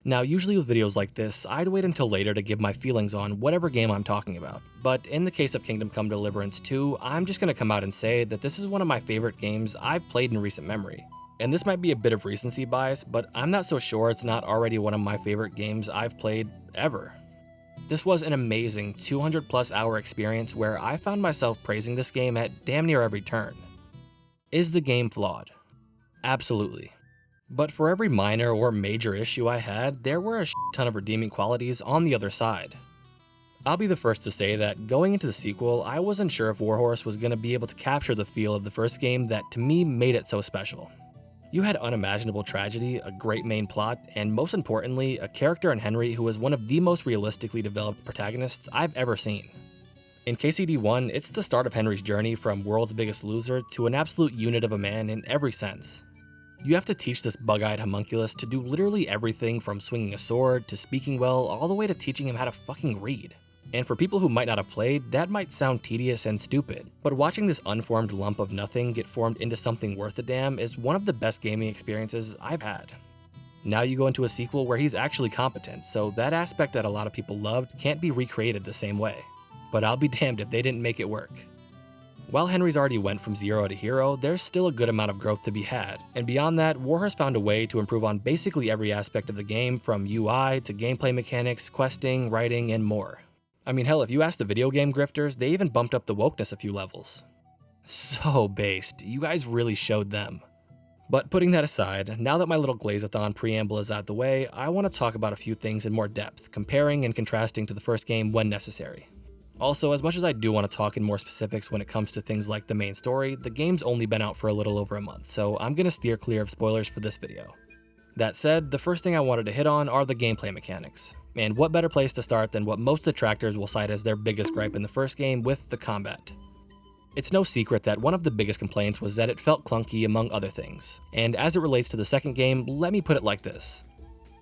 Now, usually with videos like this, I'd wait until later to give my feelings on whatever game I'm talking about, but in the case of Kingdom Come Deliverance 2, I'm just gonna come out and say that this is one of my favorite games I've played in recent memory. And this might be a bit of recency bias, but I'm not so sure it's not already one of my favorite games I've played ever. This was an amazing 200 plus hour experience where I found myself praising this game at damn near every turn. Is the game flawed? Absolutely. But for every minor or major issue I had, there were a ton of redeeming qualities on the other side. I'll be the first to say that going into the sequel, I wasn't sure if Warhorse was going to be able to capture the feel of the first game that to me made it so special. You had unimaginable tragedy, a great main plot, and most importantly, a character in Henry who is one of the most realistically developed protagonists I've ever seen. In KCD1, it's the start of Henry's journey from world's biggest loser to an absolute unit of a man in every sense. You have to teach this bug-eyed homunculus to do literally everything from swinging a sword to speaking well all the way to teaching him how to fucking read. And for people who might not have played, that might sound tedious and stupid, but watching this unformed lump of nothing get formed into something worth a damn is one of the best gaming experiences I've had. Now you go into a sequel where he's actually competent, so that aspect that a lot of people loved can't be recreated the same way. But I'll be damned if they didn't make it work. While Henry's already went from zero to hero, there's still a good amount of growth to be had, and beyond that, Warhorse found a way to improve on basically every aspect of the game from UI to gameplay mechanics, questing, writing, and more. I mean hell, if you ask the video game grifters, they even bumped up the wokeness a few levels. So based, you guys really showed them. But putting that aside, now that my little Glazathon preamble is out the way, I want to talk about a few things in more depth, comparing and contrasting to the first game when necessary. Also, as much as I do want to talk in more specifics when it comes to things like the main story, the game's only been out for a little over a month, so I'm gonna steer clear of spoilers for this video. That said, the first thing I wanted to hit on are the gameplay mechanics. And what better place to start than what most detractors will cite as their biggest gripe in the first game with the combat. It's no secret that one of the biggest complaints was that it felt clunky among other things, and as it relates to the second game, let me put it like this.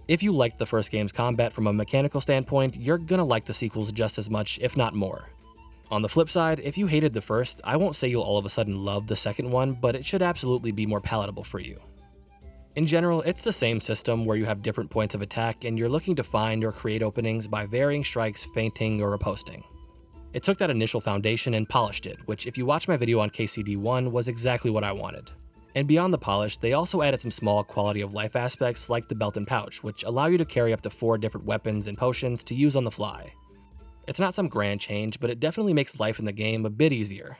If you liked the first game's combat from a mechanical standpoint, you're gonna like the sequels just as much, if not more. On the flip side, if you hated the first, I won't say you'll all of a sudden love the second one, but it should absolutely be more palatable for you. In general, it's the same system where you have different points of attack and you're looking to find or create openings by varying strikes, feinting, or riposting. It took that initial foundation and polished it, which if you watch my video on KCD1 was exactly what I wanted. And beyond the polish, they also added some small quality of life aspects like the belt and pouch, which allow you to carry up to 4 different weapons and potions to use on the fly. It's not some grand change, but it definitely makes life in the game a bit easier.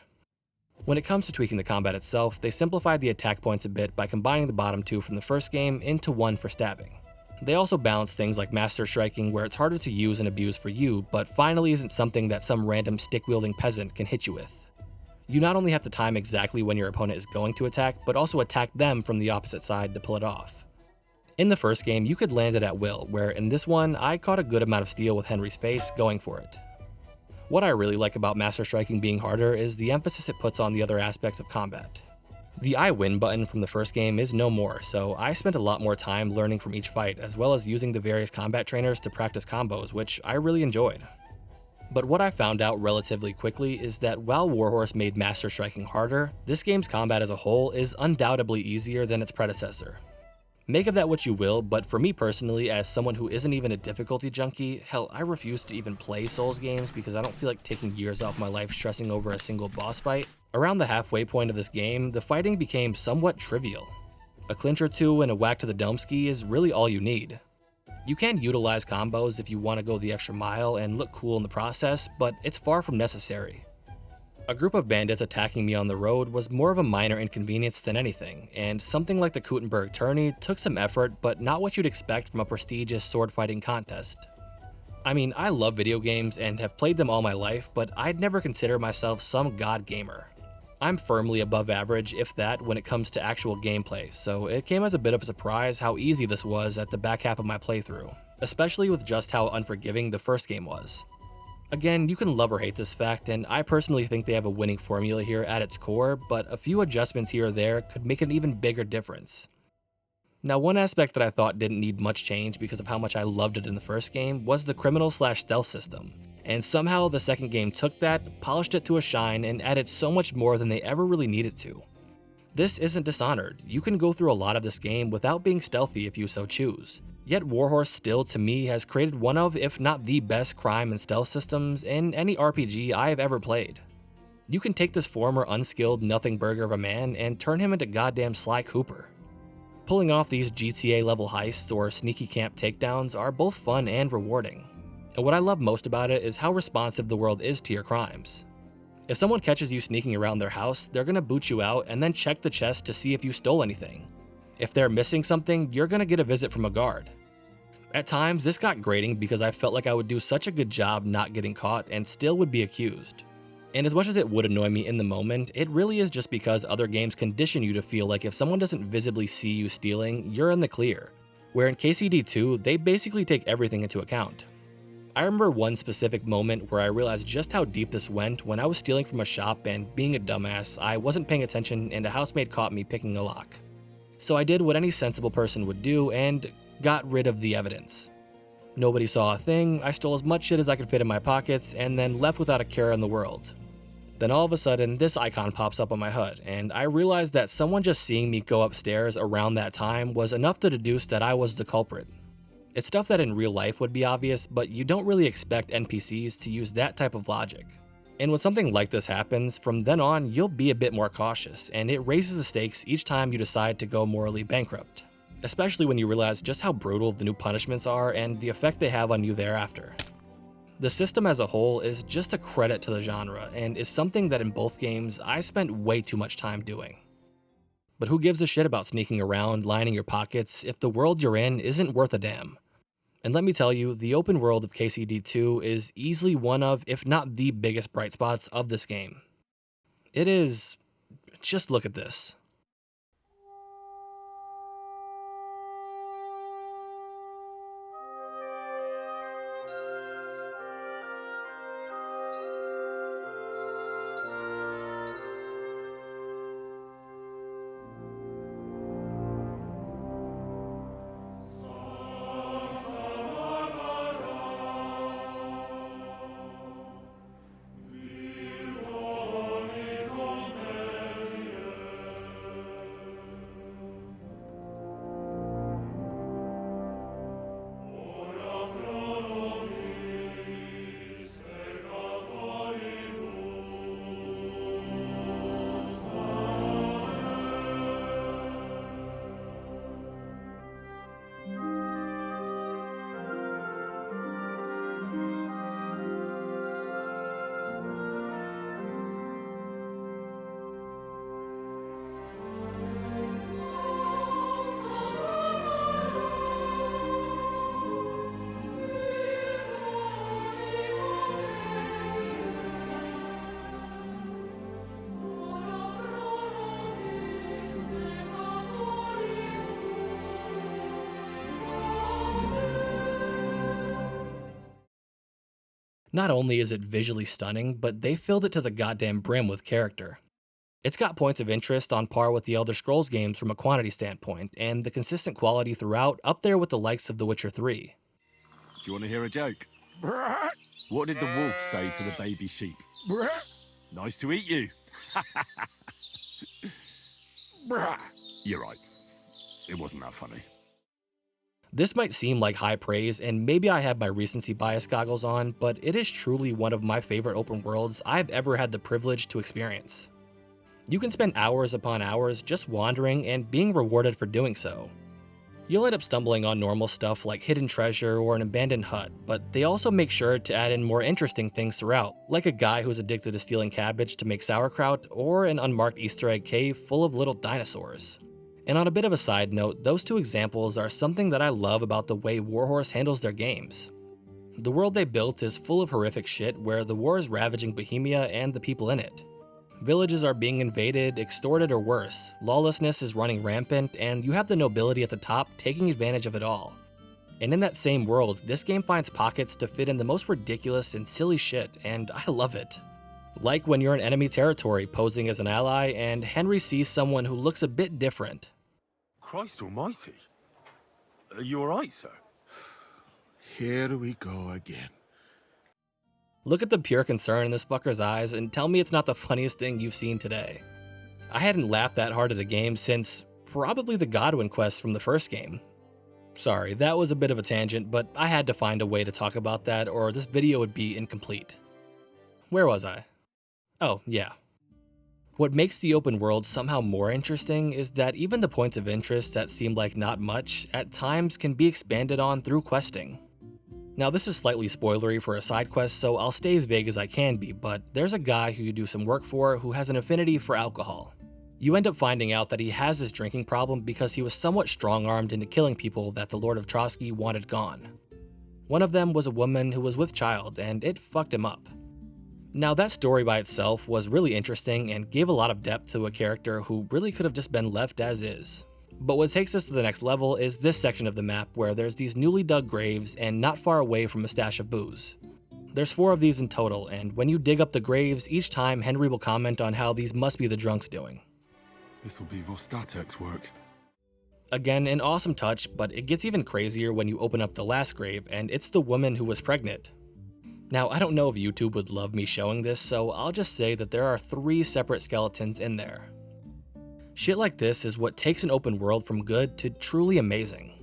When it comes to tweaking the combat itself, they simplified the attack points a bit by combining the bottom 2 from the first game into 1 for stabbing. They also balanced things like master striking where it's harder to use and abuse for you, but finally isn't something that some random stick-wielding peasant can hit you with. You not only have to time exactly when your opponent is going to attack, but also attack them from the opposite side to pull it off. In the first game, you could land it at will, where in this one, I caught a good amount of steel with Henry's face going for it. What I really like about Master Striking being harder is the emphasis it puts on the other aspects of combat. The I win button from the first game is no more, so I spent a lot more time learning from each fight, as well as using the various combat trainers to practice combos, which I really enjoyed. But what I found out relatively quickly is that while Warhorse made Master Striking harder, this game's combat as a whole is undoubtedly easier than its predecessor. Make of that what you will, but for me personally, as someone who isn't even a difficulty junkie, hell, I refuse to even play Souls games because I don't feel like taking years off my life stressing over a single boss fight. Around the halfway point of this game, the fighting became somewhat trivial. A clinch or two and a whack to the dome ski is really all you need. You can utilize combos if you want to go the extra mile and look cool in the process, but it's far from necessary. A group of bandits attacking me on the road was more of a minor inconvenience than anything, and something like the Kuttenberg tourney took some effort, but not what you'd expect from a prestigious sword fighting contest. I mean, I love video games and have played them all my life, but I'd never consider myself some god gamer. I'm firmly above average, if that, when it comes to actual gameplay, so it came as a bit of a surprise how easy this was at the back half of my playthrough, especially with just how unforgiving the first game was. Again, you can love or hate this fact, and I personally think they have a winning formula here at its core, but a few adjustments here or there could make an even bigger difference. Now, one aspect that I thought didn't need much change because of how much I loved it in the first game was the criminal/stealth system. And somehow the second game took that, polished it to a shine, and added so much more than they ever really needed to. This isn't Dishonored. You can go through a lot of this game without being stealthy if you so choose. Yet Warhorse still, to me, has created one of, if not the best crime and stealth systems in any RPG I have ever played. You can take this former unskilled nothing burger of a man and turn him into goddamn Sly Cooper. Pulling off these GTA level heists or sneaky camp takedowns are both fun and rewarding. And what I love most about it is how responsive the world is to your crimes. If someone catches you sneaking around their house, they're gonna boot you out and then check the chest to see if you stole anything. If they're missing something, you're gonna get a visit from a guard. At times, this got grating because I felt like I would do such a good job not getting caught and still would be accused. And as much as it would annoy me in the moment, it really is just because other games condition you to feel like if someone doesn't visibly see you stealing, you're in the clear. Where in KCD 2, they basically take everything into account. I remember one specific moment where I realized just how deep this went when I was stealing from a shop and being a dumbass, I wasn't paying attention and a housemate caught me picking a lock. So I did what any sensible person would do and got rid of the evidence. Nobody saw a thing, I stole as much shit as I could fit in my pockets and then left without a care in the world. Then all of a sudden, this icon pops up on my HUD, and I realized that someone just seeing me go upstairs around that time was enough to deduce that I was the culprit. It's stuff that in real life would be obvious, but you don't really expect NPCs to use that type of logic. And when something like this happens, from then on, you'll be a bit more cautious, and it raises the stakes each time you decide to go morally bankrupt. Especially when you realize just how brutal the new punishments are and the effect they have on you thereafter. The system as a whole is just a credit to the genre, and is something that in both games I spent way too much time doing. But who gives a shit about sneaking around, lining your pockets, if the world you're in isn't worth a damn? And let me tell you, the open world of KCD 2 is easily one of, if not the biggest bright spots of this game. It is... just look at this. Not only is it visually stunning, but they filled it to the goddamn brim with character. It's got points of interest on par with the Elder Scrolls games from a quantity standpoint, and the consistent quality throughout up there with the likes of The Witcher 3. Do you want to hear a joke? What did the wolf say to the baby sheep? Nice to eat you. You're right. It wasn't that funny. This might seem like high praise, and maybe I have my recency bias goggles on, but it is truly one of my favorite open worlds I've ever had the privilege to experience. You can spend hours upon hours just wandering and being rewarded for doing so. You'll end up stumbling on normal stuff like hidden treasure or an abandoned hut, but they also make sure to add in more interesting things throughout, like a guy who's addicted to stealing cabbage to make sauerkraut, or an unmarked Easter egg cave full of little dinosaurs. And on a bit of a side note, those two examples are something that I love about the way Warhorse handles their games. The world they built is full of horrific shit where the war is ravaging Bohemia and the people in it. Villages are being invaded, extorted, or worse. Lawlessness is running rampant, and you have the nobility at the top taking advantage of it all. And in that same world, this game finds pockets to fit in the most ridiculous and silly shit, and I love it. Like when you're in enemy territory posing as an ally, and Henry sees someone who looks a bit different. Christ almighty. Are you alright, sir? Here we go again. Look at the pure concern in this fucker's eyes and tell me it's not the funniest thing you've seen today. I hadn't laughed that hard at a game since probably the Godwin quest from the first game. Sorry, that was a bit of a tangent, but I had to find a way to talk about that or this video would be incomplete. Where was I? Oh, yeah. What makes the open world somehow more interesting is that even the points of interest that seem like not much, at times can be expanded on through questing. Now this is slightly spoilery for a side quest, so I'll stay as vague as I can be, but there's a guy who you do some work for who has an affinity for alcohol. You end up finding out that he has this drinking problem because he was somewhat strong-armed into killing people that the Lord of Trotsky wanted gone. One of them was a woman who was with child, and it fucked him up. Now that story by itself was really interesting and gave a lot of depth to a character who really could have just been left as is. But what takes us to the next level is this section of the map where there's these newly dug graves and not far away from a stash of booze. There's 4 of these in total, and when you dig up the graves, each time Henry will comment on how these must be the drunks doing. This'll be Vostatek's work. Again, an awesome touch, but it gets even crazier when you open up the last grave, and it's the woman who was pregnant. Now, I don't know if YouTube would love me showing this, so I'll just say that there are 3 separate skeletons in there. Shit like this is what takes an open world from good to truly amazing.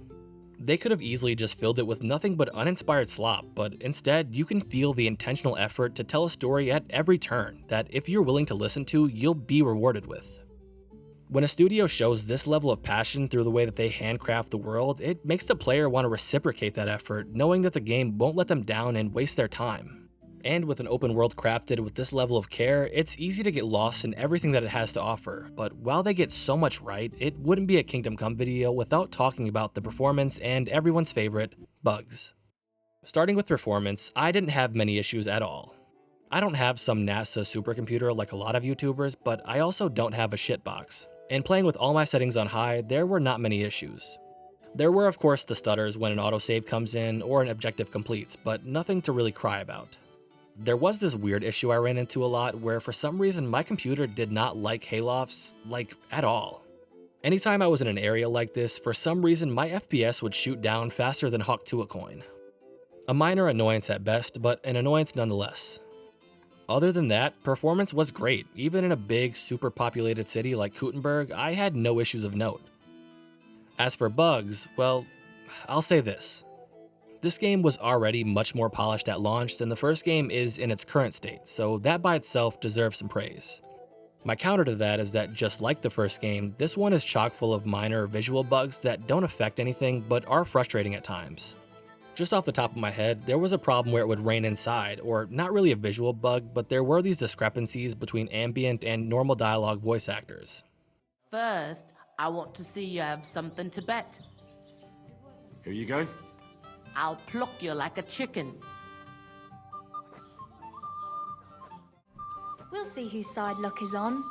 They could have easily just filled it with nothing but uninspired slop, but instead you can feel the intentional effort to tell a story at every turn that if you're willing to listen to, you'll be rewarded with. When a studio shows this level of passion through the way that they handcraft the world, it makes the player want to reciprocate that effort, knowing that the game won't let them down and waste their time. And with an open world crafted with this level of care, it's easy to get lost in everything that it has to offer, but while they get so much right, it wouldn't be a Kingdom Come video without talking about the performance and everyone's favorite, bugs. Starting with performance, I didn't have many issues at all. I don't have some NASA supercomputer like a lot of YouTubers, but I also don't have a shitbox. And playing with all my settings on high, there were not many issues. There were of course the stutters when an autosave comes in or an objective completes, but nothing to really cry about. There was this weird issue I ran into a lot where for some reason my computer did not like haylofts, like at all. Anytime I was in an area like this, for some reason my FPS would shoot down faster than Hawk to a coin. A minor annoyance at best, but an annoyance nonetheless. Other than that, performance was great. Even in a big, super populated city like Gutenberg, I had no issues of note. As for bugs, well, I'll say this. This game was already much more polished at launch than the first game is in its current state, so that by itself deserves some praise. My counter to that is that just like the first game, this one is chock full of minor visual bugs that don't affect anything but are frustrating at times. Just off the top of my head, there was a problem where it would rain inside, or not really a visual bug, but there were these discrepancies between ambient and normal dialogue voice actors. First, I want to see you have something to bet. Here you go. I'll pluck you like a chicken. We'll see whose side luck is on.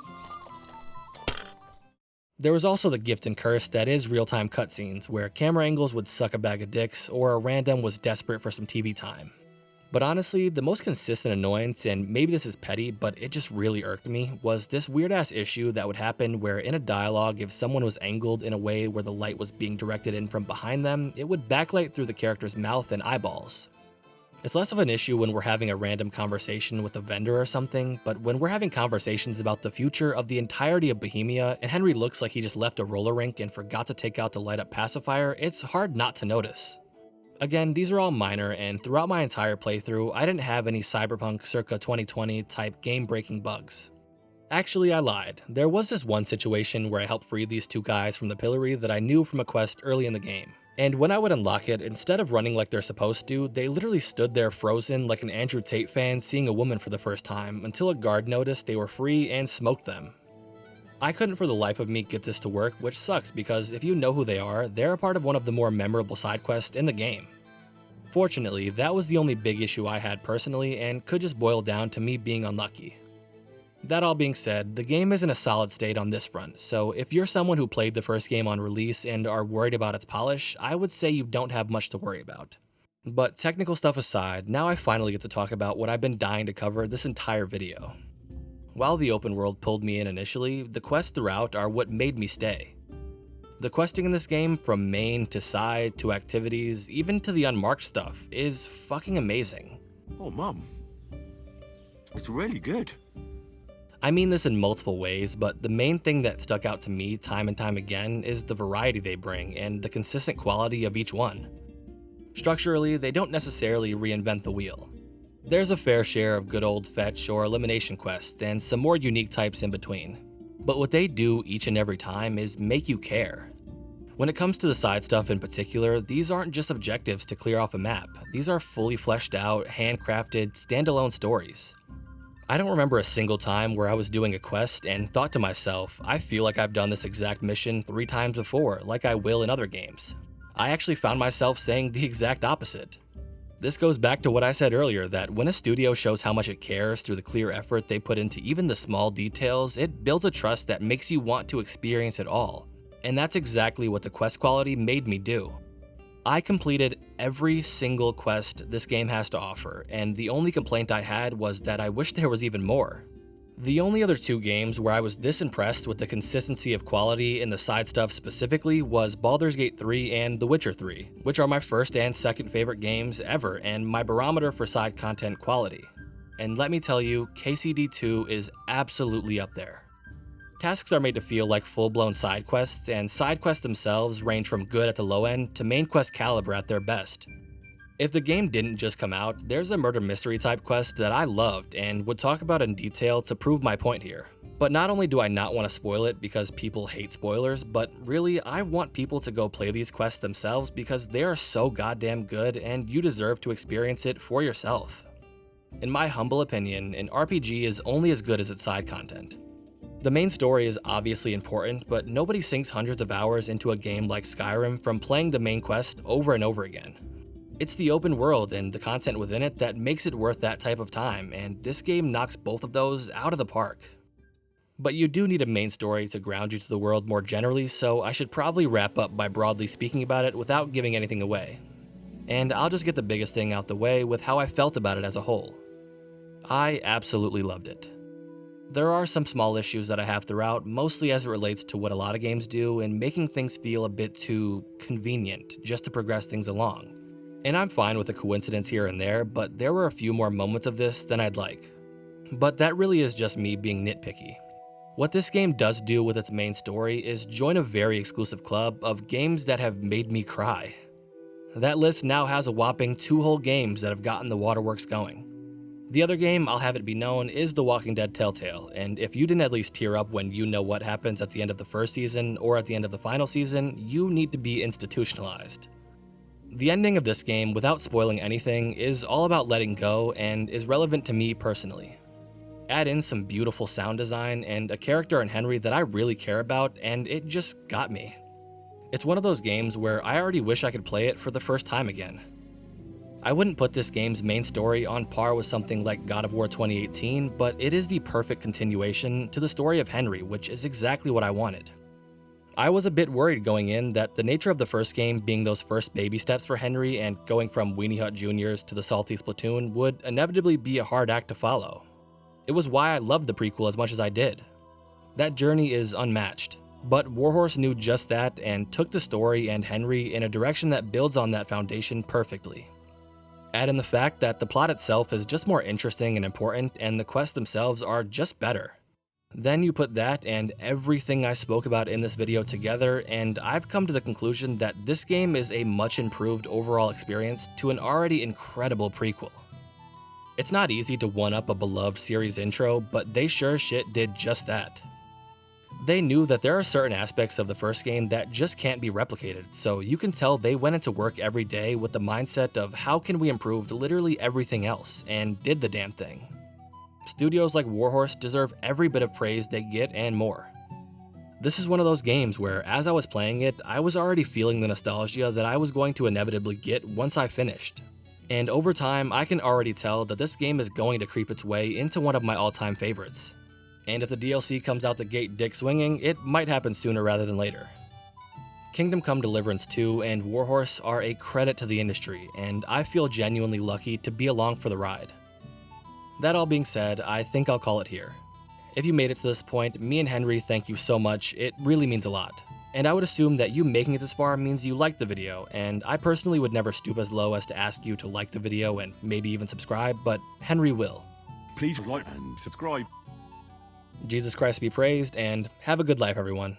There was also the gift and curse that is real-time cutscenes, where camera angles would suck a bag of dicks, or a random was desperate for some TV time. But honestly, the most consistent annoyance, and maybe this is petty, but it just really irked me, was this weird-ass issue that would happen where in a dialogue, if someone was angled in a way where the light was being directed in from behind them, it would backlight through the character's mouth and eyeballs. It's less of an issue when we're having a random conversation with a vendor or something, but when we're having conversations about the future of the entirety of Bohemia and Henry looks like he just left a roller rink and forgot to take out the light-up pacifier, it's hard not to notice. Again, these are all minor, and throughout my entire playthrough, I didn't have any Cyberpunk circa 2020 type game-breaking bugs. Actually, I lied. There was this one situation where I helped free these 2 guys from the pillory that I knew from a quest early in the game. And when I would unlock it, instead of running like they're supposed to, they literally stood there frozen like an Andrew Tate fan seeing a woman for the first time until a guard noticed they were free and smoked them. I couldn't for the life of me get this to work, which sucks because if you know who they are, they're a part of one of the more memorable side quests in the game. Fortunately, that was the only big issue I had personally and could just boil down to me being unlucky. That all being said, the game is in a solid state on this front, so if you're someone who played the first game on release and are worried about its polish, I would say you don't have much to worry about. But technical stuff aside, now I finally get to talk about what I've been dying to cover this entire video. While the open world pulled me in initially, the quests throughout are what made me stay. The questing in this game, from main to side to activities, even to the unmarked stuff, is fucking amazing. Oh, Mum. It's really good. I mean this in multiple ways, but the main thing that stuck out to me time and time again is the variety they bring and the consistent quality of each one. Structurally, they don't necessarily reinvent the wheel. There's a fair share of good old fetch or elimination quests and some more unique types in between. But what they do each and every time is make you care. When it comes to the side stuff in particular, these aren't just objectives to clear off a map. These are fully fleshed out, handcrafted, standalone stories. I don't remember a single time where I was doing a quest and thought to myself, I feel like I've done this exact mission 3 times before, like I will in other games. I actually found myself saying the exact opposite. This goes back to what I said earlier, that when a studio shows how much it cares through the clear effort they put into even the small details, it builds a trust that makes you want to experience it all. And that's exactly what the quest quality made me do. I completed every single quest this game has to offer, and the only complaint I had was that I wish there was even more. The only other 2 games where I was this impressed with the consistency of quality in the side stuff specifically was Baldur's Gate 3 and The Witcher 3, which are my first and second favorite games ever and my barometer for side content quality. And let me tell you, KCD 2 is absolutely up there. Tasks are made to feel like full-blown side quests, and side quests themselves range from good at the low end to main quest caliber at their best. If the game didn't just come out, there's a murder mystery type quest that I loved and would talk about in detail to prove my point here. But not only do I not want to spoil it because people hate spoilers, but really I want people to go play these quests themselves because they are so goddamn good and you deserve to experience it for yourself. In my humble opinion, an RPG is only as good as its side content. The main story is obviously important, but nobody sinks hundreds of hours into a game like Skyrim from playing the main quest over and over again. It's the open world and the content within it that makes it worth that type of time, and this game knocks both of those out of the park. But you do need a main story to ground you to the world more generally, so I should probably wrap up by broadly speaking about it without giving anything away. And I'll just get the biggest thing out the way with how I felt about it as a whole. I absolutely loved it. There are some small issues that I have throughout, mostly as it relates to what a lot of games do and making things feel a bit too convenient just to progress things along. And I'm fine with a coincidence here and there, but there were a few more moments of this than I'd like. But that really is just me being nitpicky. What this game does do with its main story is join a very exclusive club of games that have made me cry. That list now has a whopping 2 whole games that have gotten the waterworks going. The other game, I'll have it be known, is The Walking Dead Telltale, and if you didn't at least tear up when you know what happens at the end of the first season or at the end of the final season, you need to be institutionalized. The ending of this game, without spoiling anything, is all about letting go and is relevant to me personally. Add in some beautiful sound design and a character in Henry that I really care about, and it just got me. It's one of those games where I already wish I could play it for the first time again. I wouldn't put this game's main story on par with something like God of War 2018, but it is the perfect continuation to the story of Henry, which is exactly what I wanted. I was a bit worried going in that the nature of the first game being those first baby steps for Henry and going from Weenie Hut Juniors to the Salty Splatoon would inevitably be a hard act to follow. It was why I loved the prequel as much as I did. That journey is unmatched, but Warhorse knew just that and took the story and Henry in a direction that builds on that foundation perfectly. Add in the fact that the plot itself is just more interesting and important, and the quests themselves are just better. Then you put that and everything I spoke about in this video together, and I've come to the conclusion that this game is a much improved overall experience to an already incredible prequel. It's not easy to one-up a beloved series intro, but they sure shit did just that. They knew that there are certain aspects of the first game that just can't be replicated, so you can tell they went into work every day with the mindset of how can we improve literally everything else, and did the damn thing. Studios like Warhorse deserve every bit of praise they get and more. This is one of those games where, as I was playing it, I was already feeling the nostalgia that I was going to inevitably get once I finished. And over time, I can already tell that this game is going to creep its way into one of my all-time favorites. And if the DLC comes out the gate dick swinging, it might happen sooner rather than later. Kingdom Come Deliverance 2 and Warhorse are a credit to the industry, and I feel genuinely lucky to be along for the ride. That all being said, I think I'll call it here. If you made it to this point, me and Henry thank you so much, it really means a lot. And I would assume that you making it this far means you liked the video, and I personally would never stoop as low as to ask you to like the video and maybe even subscribe, but Henry will. Please like and subscribe. Jesus Christ be praised, and have a good life, everyone.